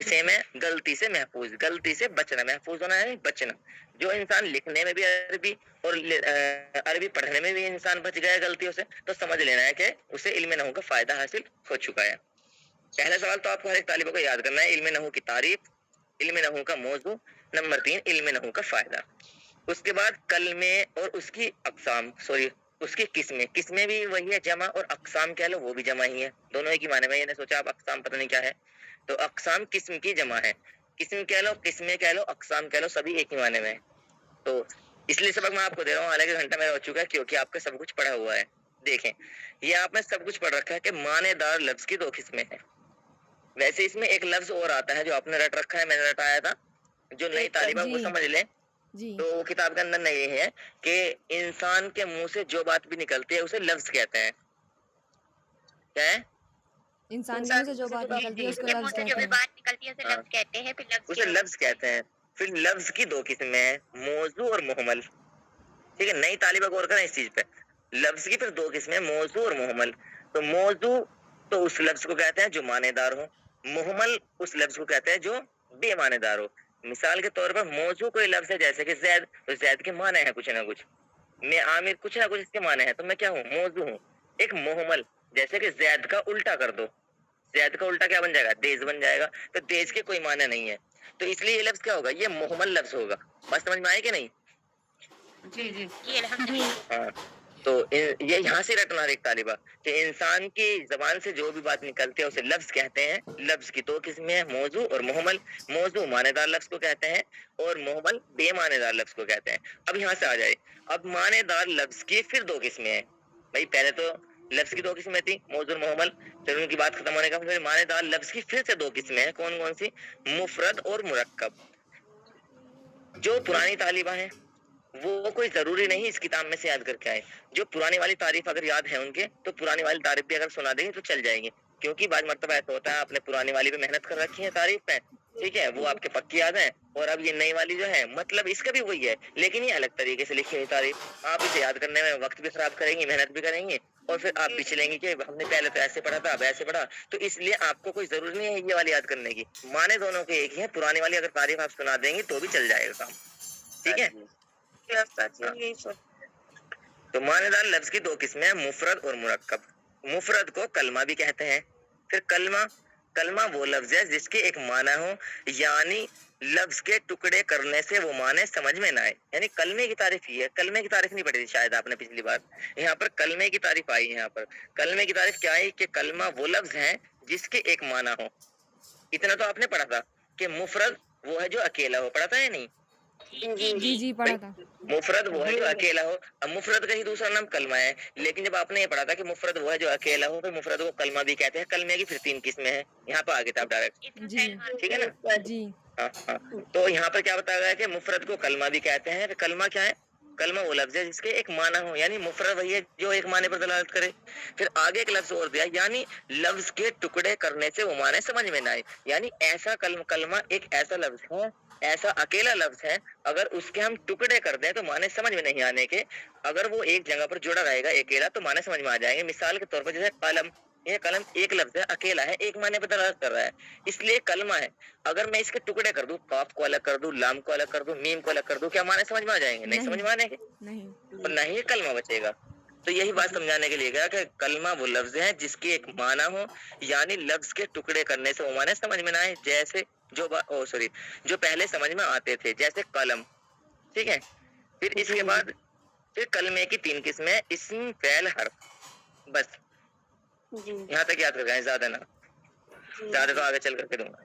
Same है गलती से महफूज, गलती से बचना, महफूज होना है बचना। जो इंसान लिखने में भी अरबी और अरबी पढ़ने में भी इंसान बच गया गलतियों से, तो समझ लेना है कि उसे इल्म नहू का फायदा हासिल हो चुका है। पहला सवाल तो आपको हर एक तालिबों को याद करना है, इल्म नहू की तारीफ, इल्म नहू का मौजू, नंबर 3 इल्म नहू का फायदा। उसके बाद कलमे और उसकी अकसाम, सॉरी उसकी किस्में, किस्में भी वही है जमा, और अकसाम कह लो वो भी जमा ही है, दोनों एक ही माने में। मैंने सोचा आप अकसाम पता नहीं क्या है, तो अकसाम किस्म की जमा है, किस्म कह लो, किस्में कह लो, अकसाम कह लो, सभी एक ही माने में है। तो इसलिए सबक मैं आपको दे रहा हूँ, हालांकि घंटा मेरा हो चुका है क्योंकि आपका सब कुछ पढ़ा हुआ है। देखें, ये आपने सब कुछ पढ़ रखा है कि मानेदार लफ्ज की 2 किस्में हैं। वैसे इसमें एक लफ्ज और आता है जो आपने रट रखा है, मैंने रटाया था, जो नई तालिबा वो समझ ले। तो वो किताब के अंदर नहीं है कि इंसान के मुंह से जो बात भी निकलती है उसे लफ्ज कहते हैं। क्या है? इंसान के मुंह से जो बात निकलती है उसको लफ्ज कहते हैं। बात निकलती है उसे लफ्ज कहते हैं, उसे लफ्ज कहते हैं। फिर लफ्ज की 2 किस्में हैं, मौजू और मुहमल। ठीक है, नई तालिबा गौर करें इस चीज पे। लफ्ज की फिर 2 किस्में, मौजू और मुहमल। तो मौजू तो उस लफ्ज को कहते हैं जो मानेदार हो, मुहमल उस लफ्ज को कहते हैं जो बेमानेदार हो। मिसाल के तौर पर मौजू कोई लफ्ज है जैसे कि जैद, तो जैद के माने हैं कुछ ना कुछ, मैं आमिर कुछ ना कुछ इसके माने हैं, तो मैं क्या हूँ? मौजू हूँ। एक मुहमल जैसे कि जैद का उल्टा कर दो, जैद का उल्टा क्या बन जाएगा? देज बन जाएगा, तो देज के कोई माने नहीं है, तो इसलिए ये लफ्ज क्या होगा? ये मुहमल लफ्ज होगा। बस समझ में आए कि नहीं? जी जी ये हाँ, तो ये यहाँ से रटना एक तालिबा कि इंसान की जबान से जो भी बात निकलती है उसे लफ्ज कहते हैं। लफ्ज की 2 किस्में हैं, मौजू और मुहमल। मौजू मानेदार लफ्ज को कहते हैं और मुहमल बेमानेदार लफ्ज को कहते हैं। अब यहाँ से आ जाए, अब मानेदार लफ्ज की फिर 2 किस्में हैं। भाई पहले तो लफ्ज की 2 किस्में थी, मौजू और मुहमल, फिर उनकी बात खत्म होने का फिर मानेदार लफ्ज की फिर से 2 किस्में हैं। कौन कौन सी? मुफरद और मुरक्कब। जो पुरानी तालिबा है वो कोई जरूरी नहीं इस किताब में से याद करके आए, जो पुरानी वाली तारीफ अगर याद है उनके, तो पुरानी वाली तारीफ भी अगर सुना देंगे तो चल जाएंगे। क्योंकि बाद मर्तबा ऐसा होता है आपने पुरानी वाली पे मेहनत कर रखी है तारीफ पे, ठीक है, वो आपके पक्की याद है, और अब ये नई वाली जो है मतलब इसका भी वही है, लेकिन ये अलग तरीके से लिखी हुई तारीफ। आप इसे याद करने में वक्त भी खराब करेंगे, मेहनत भी करेंगे, और फिर आप भी चलेंगे कि हमने पहले तो ऐसे पढ़ा था अब ऐसे पढ़ा। तो इसलिए आपको कोई जरूरी नहीं है ये वाली याद करने की, माने दोनों के एक ही है। पुरानी वाली अगर तारीफ आप सुना देंगे तो भी चल जाएगा काम, ठीक है। तो मानेदार लफ्ज की 2 किस्में हैं, मुफरद और मुरक्कब। मुफरद को कलमा भी कहते हैं। फिर कलमा, कलमा वो लफ्ज है जिसके एक माना हो, यानी लफ्ज के टुकड़े करने से वो माने समझ में ना आए। यानी कलमे की तारीफ ये है, कलमे की तारीफ नहीं पढ़ी थी शायद आपने पिछली बार, यहाँ पर कलमे की तारीफ आई है। यहाँ पर कलमे की तारीफ क्या है कि कलमा वो लफ्ज है जिसके एक माना हो। इतना तो आपने पढ़ा था कि मुफरद वो है जो अकेला हो, पढ़ा था या नहीं? जी पढ़ा था। मुफरद वो है जो अकेला हो। अब मुफरद का ही दूसरा नाम कलमा है, लेकिन जब आपने ये पढ़ा था कि मुफरद वो है जो अकेला हो, तो मुफरद को कलमा भी कहते हैं। कलमे की फिर 3 किस्में हैं, यहाँ पर आ गए थे आप डायरेक्ट, जी ठीक है ना? जी हाँ हाँ, तो यहाँ पर क्या बताया गया कि मुफरद को कलमा भी कहते हैं। कलमा क्या है? कलमा वो लफ्ज है जिसके एक माना हो, यानी मुफरद वही है जो एक माने पर दलालत करे। फिर आगे एक लफ्ज और दिया, यानी लफ्ज के टुकड़े करने से वो माने समझ में ना आए। यानी ऐसा कलमा एक ऐसा लफ्ज है, ऐसा अकेला लफ्ज है, अगर उसके हम टुकड़े कर दें तो माने समझ में नहीं आने के। अगर वो एक जगह पर जुड़ा रहेगा अकेला तो माने समझ में आ जाएंगे। मिसाल के तौर पर जैसे कलम, ये कलम एक लफ्ज है, अकेला है, एक माने पर दलालत कर रहा है, इसलिए कलमा है। अगर मैं इसके टुकड़े कर दूं, काफ को अलग कर दूं, लाम को अलग कर दूं, मीम को अलग कर दूं, क्या माने समझ में आ जाएंगे? नहीं समझ में आने के, नहीं और नहीं ये कलमा बचेगा। तो यही बात समझाने के लिए गया कि कलमा वो लफ्ज है जिसकी एक माना हो, यानी लफ्ज के टुकड़े करने से वो माने समझ में ना आए। जैसे जो पहले समझ में आते थे, जैसे कलम, ठीक है। फिर इसके बाद फिर कलमे की 3 किस्में, इस्म, फ़ेल, हर्फ। बस यहाँ तक याद कर गए, ज्यादा ना, ज्यादा तो आगे चल करके दूंगा।